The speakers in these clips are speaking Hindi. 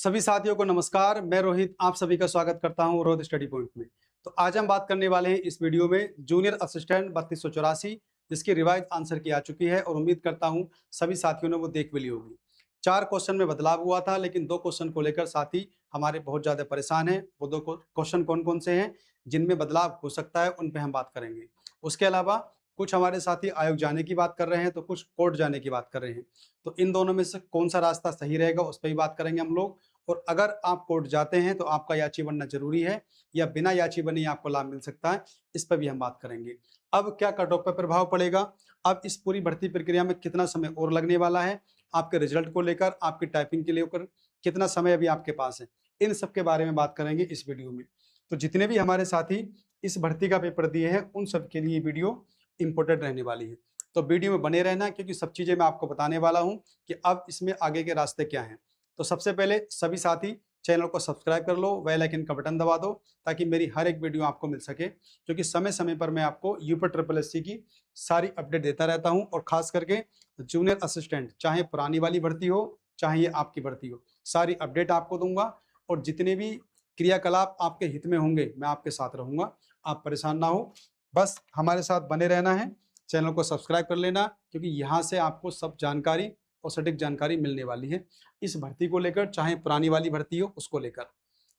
सभी साथियों को नमस्कार। मैं रोहित आप सभी का स्वागत करता हूं रोहित स्टडी पॉइंट में। तो आज हम बात करने वाले हैं इस वीडियो में जूनियर असिस्टेंट 3284 जिसकी रिवाइज आंसर की आ चुकी है और उम्मीद करता हूं सभी साथियों ने वो देख भी ली होगी। 4 क्वेश्चन में बदलाव हुआ था लेकिन 2 क्वेश्चन को लेकर साथी हमारे बहुत ज़्यादा परेशान हैं। वो 2 क्वेश्चन कौन कौन से हैं जिनमें बदलाव हो सकता है उन पर हम बात करेंगे। उसके अलावा कुछ हमारे साथी आयोग जाने की बात कर रहे हैं तो कुछ कोर्ट जाने की बात कर रहे हैं। तो इन दोनों में से कौन सा रास्ता सही रहेगा उस पर भी बात करेंगे हम लोग। और अगर आप कोर्ट जाते हैं तो आपका याची बनना जरूरी है या बिना याची बने आपको लाभ मिल सकता है, इस पर भी हम बात करेंगे। अब क्या कट ऑफ पर प्रभाव पड़ेगा, अब इस पूरी भर्ती प्रक्रिया में कितना समय और लगने वाला है, आपके रिजल्ट को लेकर, आपकी टाइपिंग के लेकर कितना समय अभी आपके पास है, इन सब के बारे में बात करेंगे इस वीडियो में। तो जितने भी हमारे साथी इस भर्ती का पेपर दिए हैं उन सब के लिए वीडियो इंपॉर्टेंट रहने वाली है। तो वीडियो में बने रहना क्योंकि सब चीजें मैं आपको बताने वाला हूं कि अब इसमें आगे के रास्ते क्या हैं। तो सबसे पहले सभी साथी चैनल को सब्सक्राइब कर लो, बेल आइकन का बटन दबा दो ताकि मेरी हर एक वीडियो आपको मिल सके, क्योंकि समय समय पर मैं आपको यूपी ट्रिपल एससी की सारी अपडेट देता रहता हूं। और खास करके जूनियर असिस्टेंट चाहे पुरानी वाली भर्ती हो चाहे ये आपकी भर्ती हो, सारी अपडेट आपको दूंगा। और जितने भी क्रियाकलाप आपके हित में होंगे मैं आपके साथ रहूंगा, आप परेशान ना हो, बस हमारे साथ बने रहना है। चैनल को सब्सक्राइब कर लेना क्योंकि यहाँ से आपको सब जानकारी और सटीक जानकारी मिलने वाली है इस भर्ती को लेकर, चाहे पुरानी वाली भर्ती हो उसको लेकर।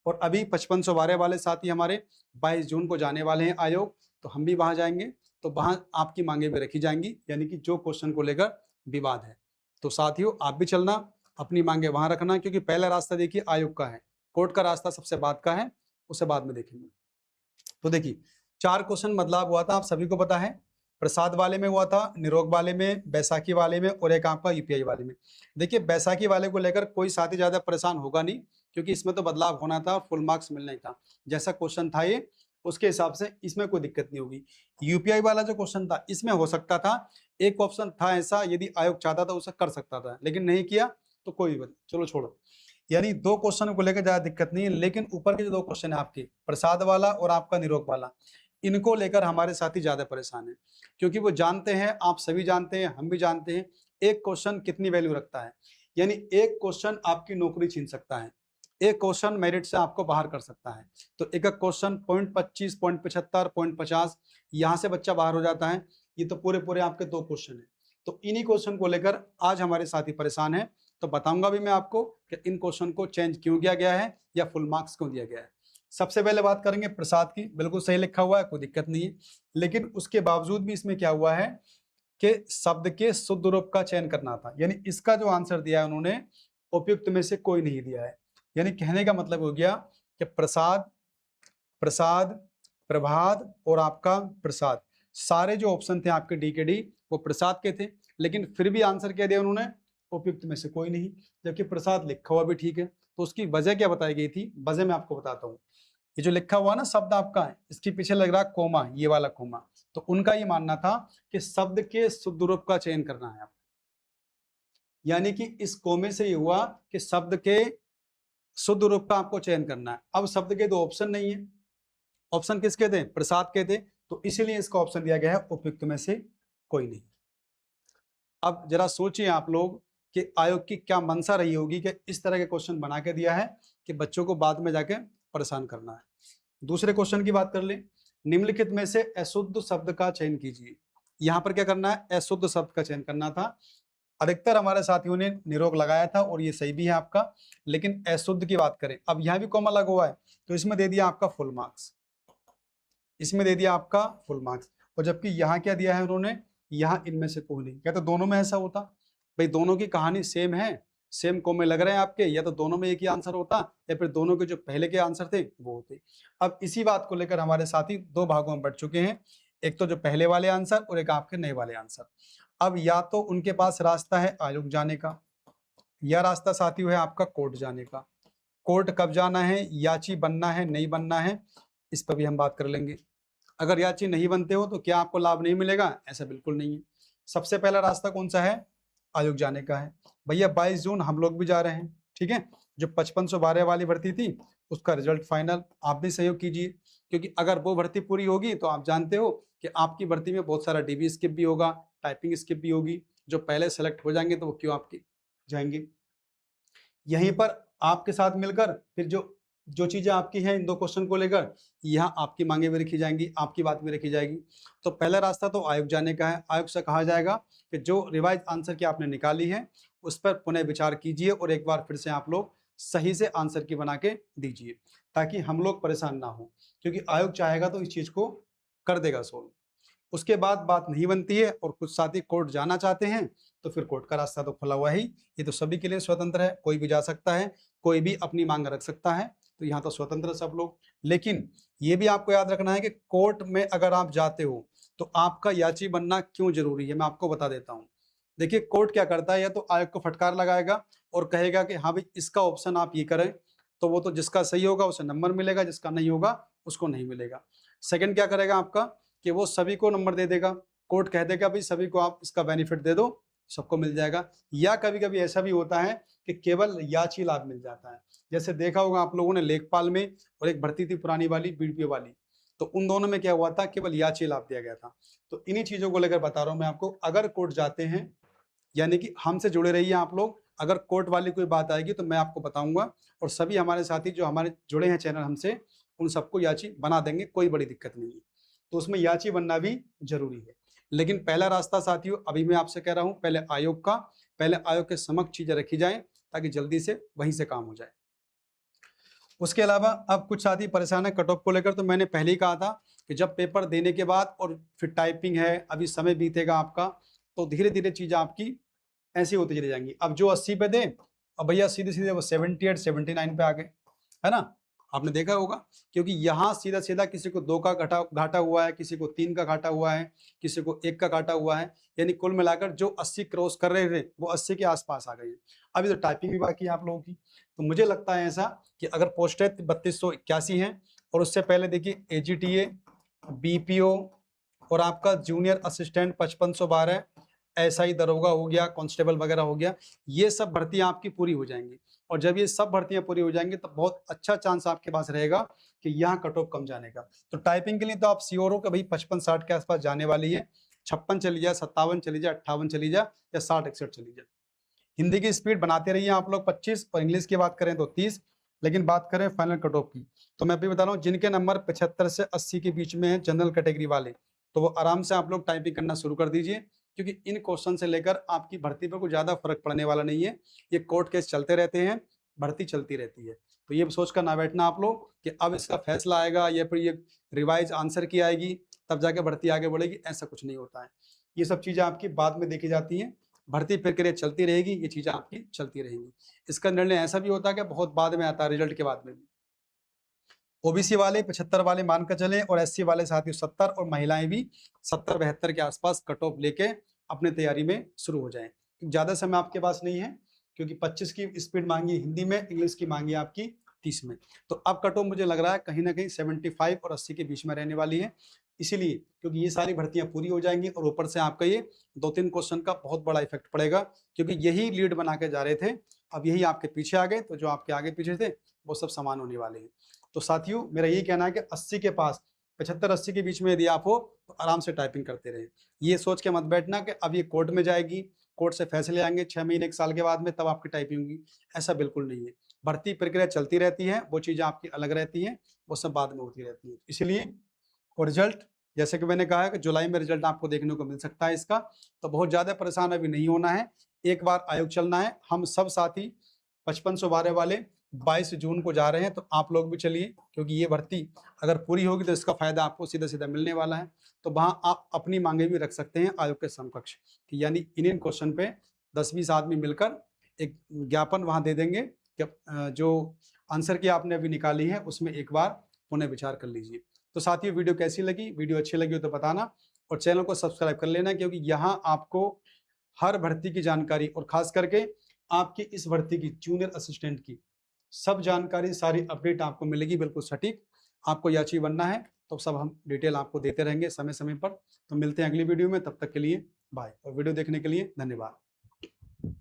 और अभी 5512 वाले साथी हमारे 22 जून को जाने वाले हैं आयोग, तो हम भी वहां जाएंगे। तो वहां आपकी मांगे भी रखी जाएंगी, यानी कि जो क्वेश्चन को लेकर विवाद है। तो साथियों आप भी चलना, अपनी मांगे वहां रखना, क्योंकि पहला रास्ता देखिए आयोग का है, कोर्ट का रास्ता सबसे बाद का है, उसे बाद में देखेंगे। तो देखिए 4 क्वेश्चन बदलाव हुआ था, आप सभी को पता है। प्रसाद वाले में हुआ था, निरोग वाले में, बैसाखी वाले में और एक आपका यूपीआई वाले में। देखिए बैसाखी वाले को लेकर कोई साथी ज्यादा परेशान होगा नहीं, क्योंकि इसमें तो बदलाव होना था, फुल मार्क्स मिलना ही था। जैसा क्वेश्चन था ये उसके हिसाब से इसमें कोई दिक्कत नहीं होगी। यूपीआई वाला जो क्वेश्चन था इसमें हो सकता था, एक ऑप्शन था ऐसा, यदि आयोग चाहता था उसे कर सकता था, लेकिन नहीं किया तो कोई बात, चलो छोड़ो। यानी 2 क्वेश्चन को लेकर ज्यादा दिक्कत नहीं है। लेकिन ऊपर के जो 2 क्वेश्चन है आपके, प्रसाद वाला और आपका निरोग वाला, इनको लेकर हमारे साथी ज्यादा परेशान है, क्योंकि वो जानते हैं, आप सभी जानते हैं, हम भी जानते हैं, एक क्वेश्चन कितनी वैल्यू रखता है। यानी एक क्वेश्चन आपकी नौकरी छीन सकता है, एक क्वेश्चन मेरिट से आपको बाहर कर सकता है। तो एक क्वेश्चन 0.25, 0.75, 0.50 यहाँ से बच्चा बाहर हो जाता है। ये तो पूरे पूरे आपके 2 क्वेश्चन है। तो इन्हीं क्वेश्चन को लेकर आज हमारे साथी परेशान है। तो बताऊंगा भी मैं आपको कि इन क्वेश्चन को चेंज क्यों किया गया है या फुल मार्क्स क्यों दिया गया है। सबसे पहले बात करेंगे प्रसाद की, बिल्कुल सही लिखा हुआ है, कोई दिक्कत नहीं है। लेकिन उसके बावजूद भी इसमें क्या हुआ है कि शब्द के शुद्ध रूप का चयन करना था, यानी इसका जो आंसर दिया है उन्होंने उपयुक्त में से कोई नहीं दिया है। यानी कहने का मतलब हो गया कि प्रसाद, प्रसाद, प्रभात और आपका प्रसाद, सारे जो ऑप्शन थे आपके डी के डी वो प्रसाद के थे, लेकिन फिर भी आंसर क्या दिया उन्होंने, उपयुक्त में से कोई नहीं। जबकि प्रसाद लिखा हुआ भी ठीक है। तो उसकी वजह क्या बताई गई थी, वजह मैं आपको बताता हूँ। ये जो लिखा हुआ ना शब्द आपका है, इसके पीछे लग रहा कोमा, ये वाला कोमा। तो उनका ये मानना था कि शब्द के शुद्ध रूप का चयन करना है आपको। यानी कि इस कोमे से ये हुआ कि शब्द के शुद्ध रूप का आपको चयन करना है। अब शब्द के 2 ऑप्शन नहीं है, ऑप्शन किसके थे, प्रसाद के थे, तो इसीलिए इसका ऑप्शन दिया गया है उपयुक्त में से कोई नहीं। अब जरा सोचिए आप लोग कि आयोग की क्या मंशा रही होगी कि इस तरह के क्वेश्चन बना के दिया है कि बच्चों को बाद में जाके परेशान करना है। दूसरे क्वेश्चन की बात कर ले, निम्नलिखित में से अशुद्ध शब्द का चयन कीजिए। यहां पर क्या करना है, अशुद्ध शब्द का चयन करना था। अधिकतर हमारे साथियों ने निरोग लगाया था और ये सही भी है आपका, लेकिन अशुद्ध की बात करें, अब यहां भी कॉमा लगा हुआ है तो इसमें दे दिया आपका फुल मार्क्स, इसमें दे दिया आपका फुल मार्क्स। और जबकि यहाँ क्या दिया है उन्होंने, यहाँ इनमें से कोई नहीं। क्या तो दोनों में ऐसा होता, भाई दोनों की कहानी सेम है, सेम कोमे लग रहे हैं आपके, या तो दोनों में एक ही आंसर होता या फिर दोनों के जो पहले के आंसर थे वो होते। अब इसी बात को लेकर हमारे साथी 2 भागों में बढ़ चुके हैं, एक तो जो पहले वाले आंसर और एक आपके नए वाले आंसर। अब या तो उनके पास रास्ता है आयोग जाने का, या रास्ता साथियों है आपका कोर्ट जाने का। कोर्ट कब जाना है, याची बनना है नहीं बनना है, इस पर भी हम बात कर लेंगे। अगर याची नहीं बनते हो तो क्या आपको लाभ नहीं मिलेगा, ऐसा बिल्कुल नहीं है। सबसे पहला रास्ता कौन सा है, आयोग जाने का है। भैया 22 जून हम लोग भी जा रहे हैं, ठीक है। जो 5512 वाली भर्ती थी उसका रिजल्ट फाइनल, आप भी सहयोग कीजिए, क्योंकि अगर वो भर्ती पूरी होगी तो आप जानते हो कि आपकी भर्ती में बहुत सारा डीबी स्किप भी होगा, टाइपिंग स्किप भी होगी। जो पहले सेलेक्ट हो जाएंगे तो वो क्यों आपके जाएंगे। यहीं पर आपके साथ मिलकर फिर जो जो चीज़ें आपकी हैं इन 2 क्वेश्चन को लेकर, यहाँ आपकी मांगें भी रखी जाएँगी, आपकी बात भी रखी जाएगी। तो पहला रास्ता तो आयोग जाने का है। आयोग से कहा जाएगा कि जो रिवाइज़ आंसर की आपने निकाली है, उस पर पुनः विचार कीजिए और एक बार फिर से आप लोग सही से आंसर की बना के दीजिए, ताकि हम लोग परेशान ना हों। क्योंकि आयोग चाहेगा तो इस चीज़ को कर देगा सोल्व। उसके बाद बात नहीं बनती है और कुछ साथी कोर्ट जाना चाहते हैं, तो फिर कोर्ट का रास्ता तो खुला हुआ ही। ये तो सभी के लिए स्वतंत्र है, कोई भी जा सकता है, कोई भी अपनी मांग रख सकता है। तो यहाँ तो स्वतंत्र है सब लोग। लेकिन ये भी आपको याद रखना है कि कोर्ट में अगर आप जाते हो तो आपका याची बनना क्यों जरूरी है, मैं आपको बता देता हूँ। देखिए कोर्ट क्या करता है, या तो आयोग को फटकार लगाएगा और कहेगा कि हाँ भाई इसका ऑप्शन आप ये करें, तो वो तो जिसका सही होगा उसे नंबर मिलेगा, जिसका नहीं होगा उसको नहीं मिलेगा। सेकंड क्या करेगा आपका कि वो सभी को नंबर दे देगा। कोर्ट कह देगा भाई सभी को आप इसका बेनिफिट दे दो, सबको मिल जाएगा। या कभी कभी ऐसा भी होता है कि केवल याची लाभ मिल जाता है। जैसे देखा होगा आप लोगों ने लेखपाल में, और एक भर्ती थी पुरानी वाली बीडीपीओ वाली, तो उन दोनों में क्या हुआ था, केवल याची लाभ दिया गया था। तो इन्हीं चीजों को लेकर बता रहा हूं मैं आपको। अगर कोर्ट जाते हैं, यानी कि हमसे जुड़े रहिए आप लोग। अगर कोर्ट वाली कोई बात आएगी तो मैं आपको बताऊंगा, और सभी हमारे साथी जो हमारे जुड़े हैं चैनल हमसे, उन सबको याची बना देंगे, कोई बड़ी दिक्कत नहीं है। तो उसमें याची बनना भी जरूरी है। लेकिन पहला रास्ता साथियों, अभी मैं आपसे कह रहा हूं, पहले आयोग के समक्ष चीजें रखी जाएं, ताकि जल्दी से वहीं से काम हो जाए। उसके अलावा अब कुछ साथी परेशान है कट ऑफ को लेकर। तो मैंने पहले ही कहा था कि जब पेपर देने के बाद और फिर टाइपिंग है, अभी समय बीतेगा आपका, तो धीरे धीरे चीजें आपकी ऐसी होती चली जाएंगी। अब जो 80 पे दे, अब भैया सीधे सीधे वो 78 79 पे आ गए, है ना। आपने देखा होगा, क्योंकि यहाँ सीधा सीधा किसी को 2 का घाटा हुआ है, किसी को 3 का घाटा हुआ है, किसी को 1 का घाटा हुआ है। यानी कुल मिलाकर जो 80 क्रॉस कर रहे थे वो 80 के आसपास आ गए हैं। अभी तो टाइपिंग भी बाकी है आप लोगों की। तो मुझे लगता है ऐसा कि अगर पोस्टें 3281 हैं, और उससे पहले देखिए AGTA, BPO और आपका जूनियर असिस्टेंट 5512, SI दरोगा हो गया, कांस्टेबल वगैरह हो गया, ये सब भर्तियां आपकी पूरी हो जाएंगी। और जब ये सब भर्तियां पूरी हो जाएंगी तो बहुत अच्छा चांस आपके पास रहेगा कि यहाँ कट ऑफ कम जाने का। तो टाइपिंग के लिए तो आप श्योर हो कि भाई 55-60 के आसपास जाने वाली है। 56 चली जाए, 57 चली जाए, 58 चली जाए, या 60-61 चली जाए। हिंदी की स्पीड बनाते रहिए आप लोग 25, और इंग्लिश की बात करें तो 30। लेकिन बात करें फाइनल कट ऑफ की, तो मैं अभी बता रहा हूँ, जिनके नंबर 75 से 80 के बीच में है जनरल कैटेगरी वाले, तो वो आराम से आप लोग टाइपिंग करना शुरू कर दीजिए। क्योंकि इन क्वेश्चन से लेकर आपकी भर्ती पर कोई ज्यादा फर्क पड़ने वाला नहीं है। ये कोर्ट केस चलते रहते हैं, भर्ती चलती रहती है। तो ये सोचकर ना बैठना आप लोग कि अब इसका फैसला आएगा या फिर ये रिवाइज आंसर की आएगी तब जाके भर्ती आगे बढ़ेगी, ऐसा कुछ नहीं होता है। ये सब चीजें आपकी बाद में देखी जाती हैं। भर्ती प्रक्रिया चलती रहेगी, ये चीजें आपकी चलती रहेंगी। इसका निर्णय ऐसा भी होता है कि बहुत बाद में आता है, रिजल्ट के बाद में भी। ओबीसी वाले 75 वाले मानकर चले, और SC वाले साथियों 70, और महिलाएं भी 70-72 के आसपास कट ऑफ लेके अपने तैयारी में शुरू हो जाएं। ज्यादा समय आपके पास नहीं है, क्योंकि 25 की स्पीड मांगी हिंदी में, इंग्लिश की मांगी आपकी 30 में। तो अब कट ऑफ मुझे लग रहा है कहीं ना कहीं 75 और 80 के बीच में रहने वाली है। इसीलिए क्योंकि ये सारी भर्तियां पूरी हो जाएंगी, और ऊपर से आपका ये 2-3 क्वेश्चन का बहुत बड़ा इफेक्ट पड़ेगा, क्योंकि यही लीड बना के जा रहे थे, अब यही आपके पीछे आ गए। तो जो आपके आगे पीछे थे वो सब समान होने वाले हैं। तो साथियों मेरा यही कहना है कि 80 के पास, 75-80 के बीच में यदि आप हो तो आराम से टाइपिंग करते रहे। ये सोच के मत बैठना कि अब ये कोर्ट में जाएगी, कोर्ट से फैसले आएंगे 6 महीने 1 साल के बाद में, तब आपकी टाइपिंग होगी। ऐसा बिल्कुल नहीं है। भर्ती प्रक्रिया चलती रहती है, वो चीजें आपकी अलग रहती हैं, वो सब बाद में होती रहती है। इसलिए और रिजल्ट, जैसे कि मैंने कहा है कि जुलाई में रिजल्ट आपको देखने को मिल सकता है इसका। तो बहुत ज्यादा परेशान अभी नहीं होना है, एक बार आयोग चलना है। हम सब साथी 5512 वाले 22 जून को जा रहे हैं, तो आप लोग भी चलिए, क्योंकि ये भर्ती अगर पूरी होगी तो इसका फायदा आपको सीधा सीधा मिलने वाला है। तो वहां आप अपनी मांगे भी रख सकते हैं आयोग के समकक्ष, कि यानी इन क्वेश्चन पे 10-20 आदमी मिलकर एक ज्ञापन वहां दे देंगे कि जो आंसर की आपने अभी निकाली है उसमें एक बार पुनः विचार कर लीजिए। तो साथियों वीडियो कैसी लगी, वीडियो अच्छी लगी हो तो बताना, और चैनल को सब्सक्राइब कर लेना, क्योंकि यहाँ आपको हर भर्ती की जानकारी, और खास करके आपकी इस भर्ती की जूनियर असिस्टेंट की सब जानकारी, सारी अपडेट आपको मिलेगी बिल्कुल सटीक। आपको याची बनना है तो सब हम डिटेल आपको देते रहेंगे समय समय पर। तो मिलते हैं अगली वीडियो में, तब तक के लिए बाय, और वीडियो देखने के लिए धन्यवाद।